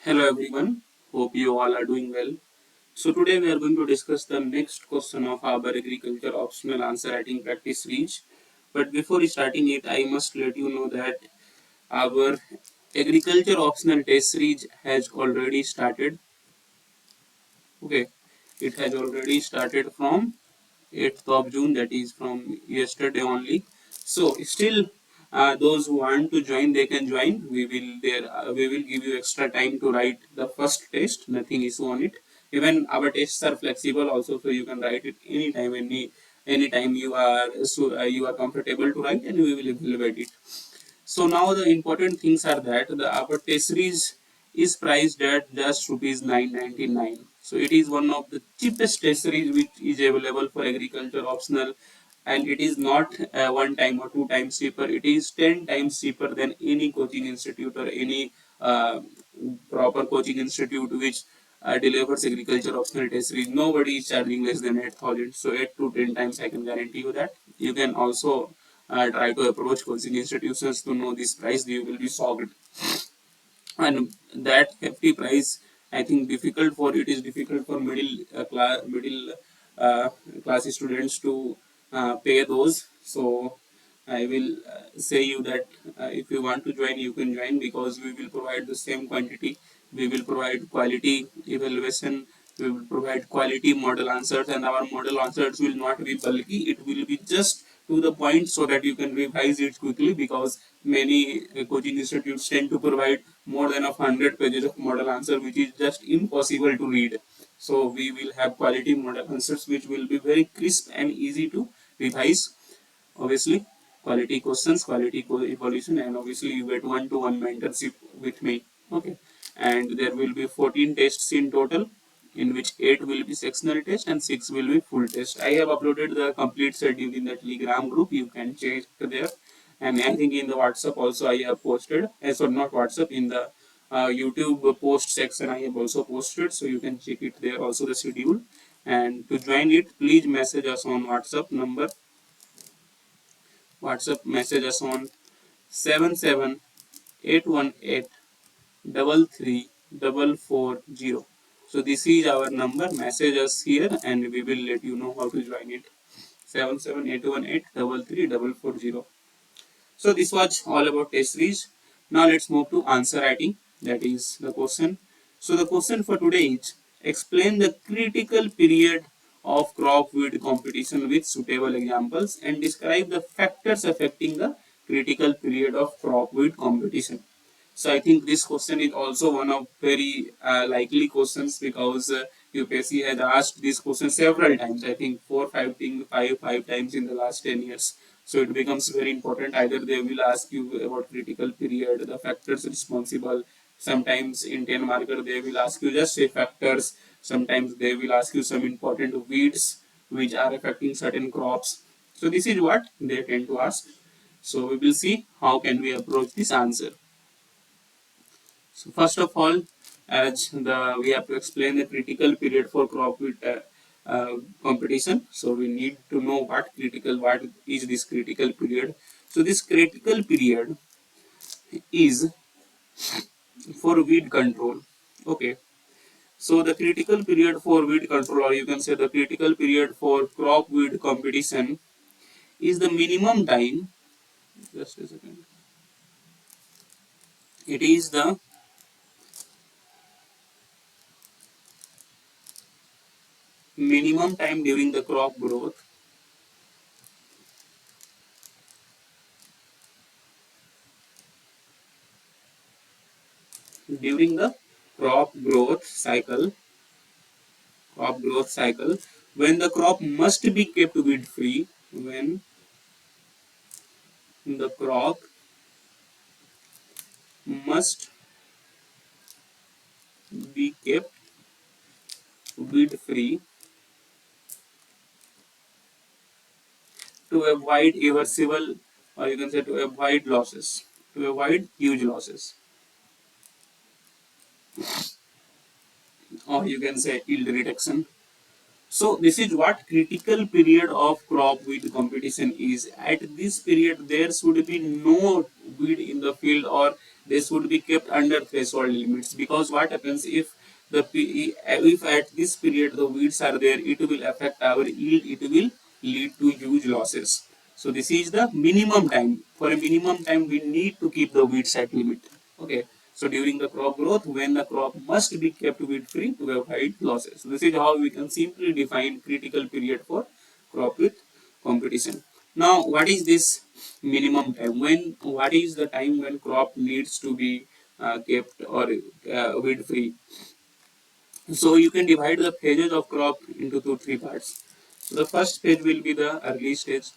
Hello everyone, hope you all are doing well. So today we are going to discuss the next question of our agriculture optional answer writing practice series. But before starting it, I must let you know that our agriculture optional test series has already started. Okay, it has already started from 8th of June, that is from yesterday only. So still, those who want to join, they can join. We will give you extra time to write the first test. Nothing issue on it. Even our tests are flexible also, so you can write it anytime, anytime you are comfortable to write, and we will evaluate it. So now the important things are that the our test series is priced at just rupees 999. So it is one of the cheapest test series which is available for agriculture optional, and it is not one time or two times cheaper. It is 10 times cheaper than any coaching institute or any uh, proper coaching institute which delivers agriculture optional test series. Nobody is charging less than 8,000. So 8 to 10 times I can guarantee you that. You can also try to approach coaching institutions to know this price. You will be shocked. And that hefty price, I think difficult for it is difficult for middle class students to pay those. So I will say you that if you want to join, you can join, because we will provide the same quantity. We will provide quality evaluation. We will provide quality model answers, and our model answers will not be bulky. It will be just to the point so that you can revise it quickly, because many coaching institutes tend to provide more than 100 pages of model answer, which is just impossible to read. So we will have quality model answers which will be very crisp and easy to revise. Obviously, quality questions, quality evolution, and obviously you get one-to-one mentorship with me. Okay, and there will be 14 tests in total, in which 8 will be sectional test and 6 will be full test. I have uploaded the complete schedule in the Telegram group. You can check there, and I think in the WhatsApp also I have posted. So not WhatsApp, in the YouTube post section I have also posted, so you can check it there also, the schedule. And to join it, please message us on WhatsApp number. WhatsApp message us on 77818334440. So this is our number. Message us here and we will let you know how to join it. 77818334440. So this was all about test series. Now let's move to answer writing. That is the question. So the question for today is, explain the critical period of crop weed competition with suitable examples and describe the factors affecting the critical period of crop weed competition. So I think this question is also one of very likely questions, because UPSC has asked this question several times. I think five times in the last 10 years. So it becomes very important. Either they will ask you about critical period, the factors responsible. Sometimes in 10 marker they will ask you just say factors. Sometimes they will ask you some important weeds which are affecting certain crops. So this is what they tend to ask. So we will see how can we approach this answer. So first of all, as we have to explain the critical period for crop with competition. So we need to know what is this critical period. So this critical period is for weed control. Okay. So the critical period for weed control, or you can say the critical period for crop weed competition, is the minimum time. Just a second. It is the minimum time during the crop growth, during the crop growth cycle crop growth cycle, when the crop must be kept weed free, when the crop must be kept weed free to avoid irreversible, or you can say to avoid losses, to avoid huge losses, or you can say yield reduction. So this is what critical period of crop weed competition is. At this period, there should be no weed in the field, or they should be kept under threshold limits, because what happens if if at this period the weeds are there, it will affect our yield, it will lead to huge losses. So this is the minimum time. For a minimum time we need to keep the weeds at limit. Okay, so during the crop growth, when the crop must be kept weed free to avoid losses. So this is how we can simply define critical period for crop with competition. Now what is this minimum time? When, what is the time when crop needs to be kept or weed free? So you can divide the phases of crop into two, three parts. So the first phase will be the early stage,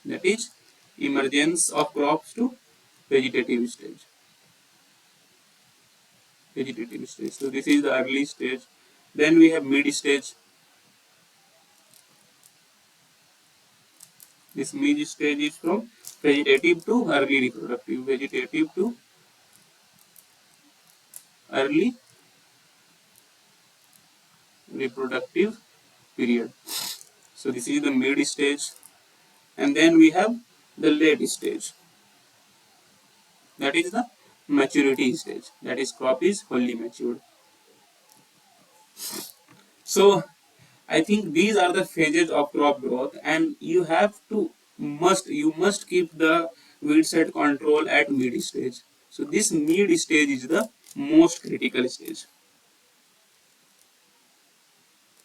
that is emergence of crops to vegetative stage. Vegetative stage. So this is the early stage. Then we have mid stage. This mid stage is from vegetative to early reproductive. Vegetative to early reproductive period. So this is the mid stage. And then we have the late stage. That is the maturity stage. That is crop is wholly matured. So I think these are the phases of crop growth, and you must keep the weed set control at mid stage. So this mid stage is the most critical stage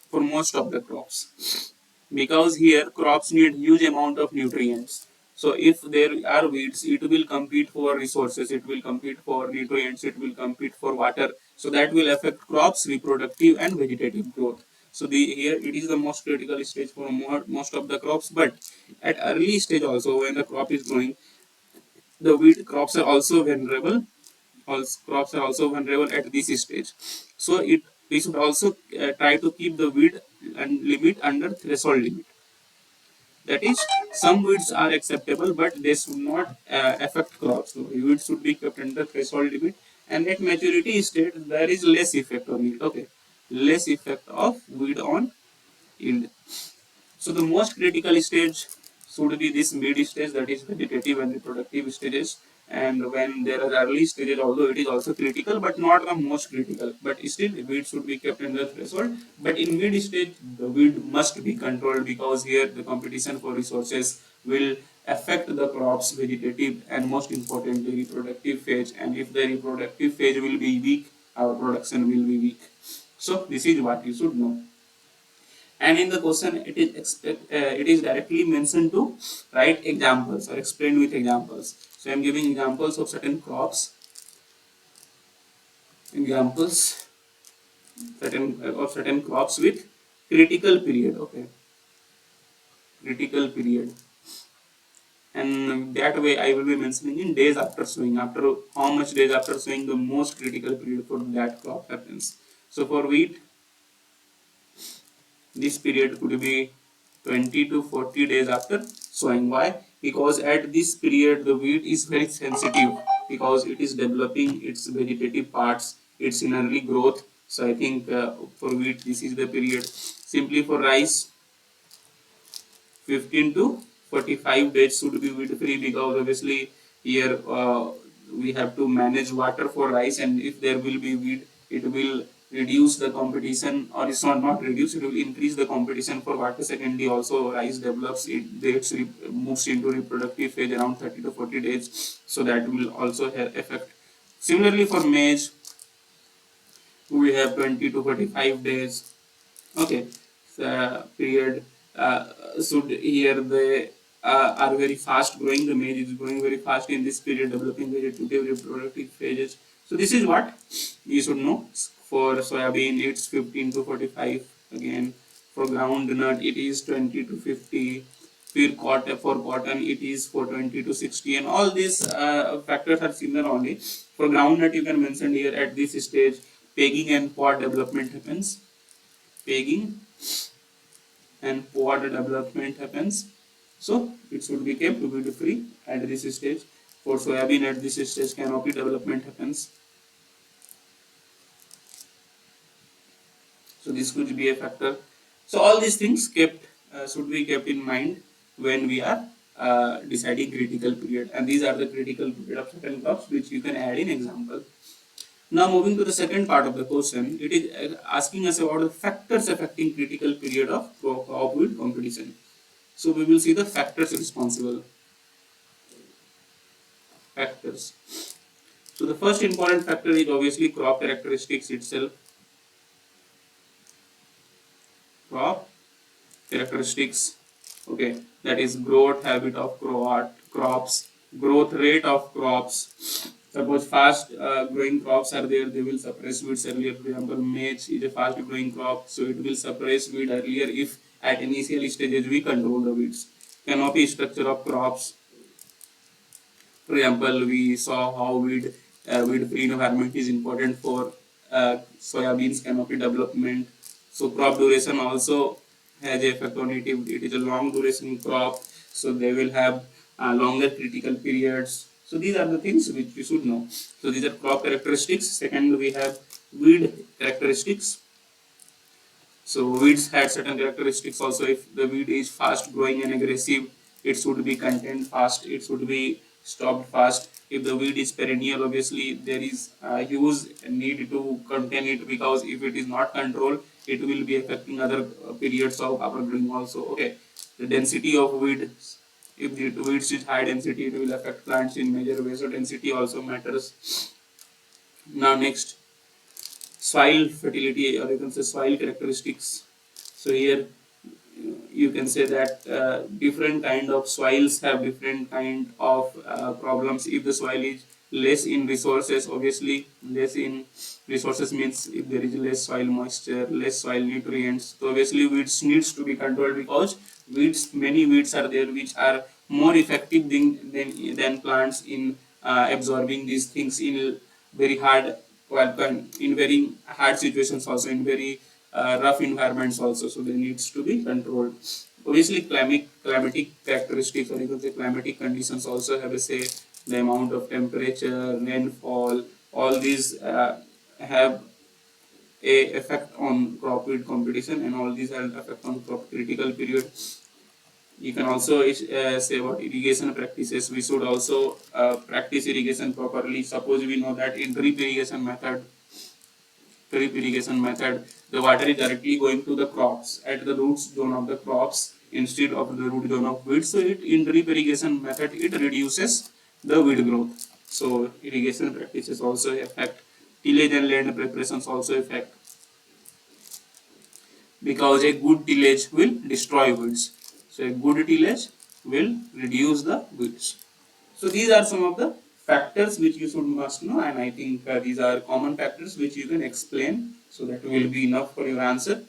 for most of the crops, because here crops need huge amount of nutrients. So if there are weeds, it will compete for resources, it will compete for nutrients, it will compete for water. So that will affect crops reproductive and vegetative growth. So here it is the most critical stage for most of the crops. But at early stage also, when the crop is growing, the weed crops are also vulnerable. Also, crops are also vulnerable at this stage. So we should also try to keep the weed and limit under threshold limit. That is, some weeds are acceptable, but they should not affect crops. So weeds should be kept under threshold limit, and at maturity state there is less effect on yield. Okay, less effect of weed on yield. So the most critical stage should be this mid stage, that is vegetative and reproductive stages. And when there are early stages, although it is also critical, but not the most critical. But still, weed should be kept under threshold. But in mid stage, the weed must be controlled, because here the competition for resources will affect the crops vegetative and most importantly reproductive phase. And if the reproductive phase will be weak, our production will be weak. So this is what you should know. And in the question it is directly mentioned to write examples or explain with examples. So I am giving examples of certain crops, examples certain crops with critical period. Okay, critical period. And that way I will be mentioning in days after sowing, after how much days after sowing the most critical period for that crop happens. So for wheat, this period could be 20 to 40 days after sowing. Why? Because at this period the wheat is very sensitive, because it is developing its vegetative parts, its in early growth. So I think for wheat this is the period. Simply for rice, 15 to 45 days should be weed free, because obviously here we have to manage water for rice, and if there will be weed, it will reduce the competition, or it's not reduce, it will increase the competition for water. Secondly, also rice develops, moves into reproductive phase around 30 to 40 days, so that will also affect. Similarly for maize, we have 20 to 45 days. Okay, period. Should here they are very fast growing, the maize is growing very fast in this period, developing vegetative reproductive phases. So this is what you should know. For soybean it's 15 to 45. Again, for groundnut it is 20 to 50. For cotton it is for 20 to 60, and all these factors are similar only. For groundnut you can mention here at this stage pegging and pod development happens. Pegging and pod development happens. So it should be kept weed free at this stage. For soybean at this stage canopy development happens. So this could be a factor. So all these things kept should be kept in mind when we are deciding critical period, and these are the critical period of certain crops which you can add in example. Now moving to the second part of the question, it is asking us about the factors affecting critical period of crop yield competition. So we will see the factors responsible. Factors. So the first important factor is obviously crop characteristics itself. Crop characteristics. Okay, that is growth habit of crops, growth rate of crops. Suppose fast growing crops are there, they will suppress weeds earlier. For example, maize is a fast growing crop, so it will suppress weed earlier if at initial stages we control the weeds. Canopy structure of crops. For example, we saw how weed-free environment is important for soybeans canopy development. So crop duration also has effect on it. If it is a long duration crop, so they will have longer critical periods. So these are the things which you should know. So these are crop characteristics. Second, we have weed characteristics. So weeds had certain characteristics also. If the weed is fast growing and aggressive, it should be contained fast, it should be stopped fast. If the weed is perennial, obviously there is a huge need to contain it, because if it is not controlled, it will be affecting other periods of our growing also. Okay, the density of weeds. If the weeds is high density, it will affect plants in major ways. So density also matters. Now next, soil fertility, or you can say soil characteristics. So here you can say that different kind of soils have different kind of problems. If the soil is less in resources, obviously less in resources means if there is less soil moisture, less soil nutrients, so obviously weeds needs to be controlled, because many weeds are there which are more effective than plants in absorbing these things in very hard, in very hard situations, also in very rough environments also. So they needs to be controlled. Obviously climatic characteristics, or you can say climatic conditions, also have a say. The amount of temperature, rainfall, all these have a effect on crop yield competition, and all these have effect on crop critical period. You can also say about irrigation practices. We should also practice irrigation properly. Suppose we know that in drip irrigation method, the water is directly going to the crops at the root zone of the crops instead of the root zone of weeds. So in drip irrigation method, it reduces the weed growth. So irrigation practices also affect. Tillage and land preparations also affect, because a good tillage will destroy weeds. So a good tillage will reduce the weeds. So these are some of the factors which you should must know, and I think these are common factors which you can explain, so that will be enough for your answer.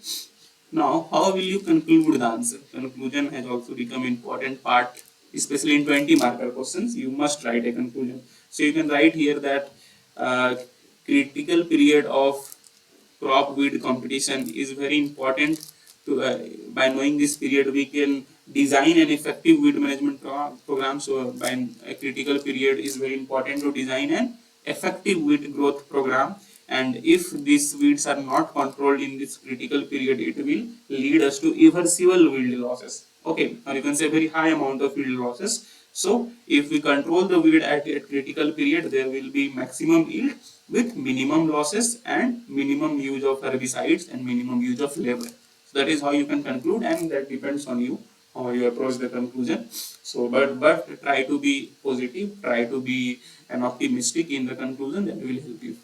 Now, how will you conclude the answer? Conclusion has also become important part, especially in 20 marker questions. You must write a conclusion. So you can write here that uh, critical period of crop weed competition is very important. To by knowing this period, we can design an effective weed management program. So by a critical period is very important to design an effective weed growth program, and if these weeds are not controlled in this critical period, it will lead us to irreversible yield losses. Okay, or you can say very high amount of yield losses. So if we control the weed at a critical period, there will be maximum yield with minimum losses and minimum use of herbicides and minimum use of labor. So that is how you can conclude, and that depends on you how you approach the conclusion. So but try to be positive, try to be an optimistic in the conclusion, that will help you.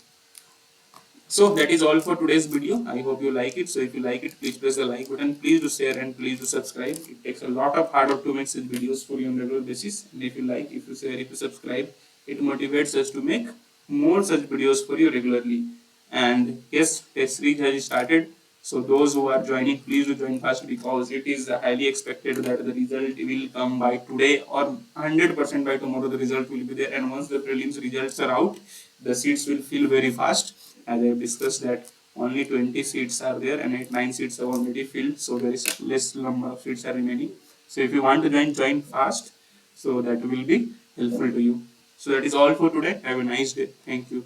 So that is all for today's video. I hope you like it. So if you like it, please press the like button. Please do share and please do subscribe. It takes a lot of hard work to make such videos for you on regular basis. And if you like, if you share, if you subscribe, it motivates us to make more such videos for you regularly. And yes, test series has started. So those who are joining, please do join fast, because it is highly expected that the result will come by today, or 100% by tomorrow the result will be there. And once the prelims results are out, the seats will fill very fast. As I have discussed that only 20 seats are there, and 9 seats are already filled. So there is less number of seats are remaining. So if you want to join fast. So that will be helpful to you. So that is all for today. Have a nice day. Thank you.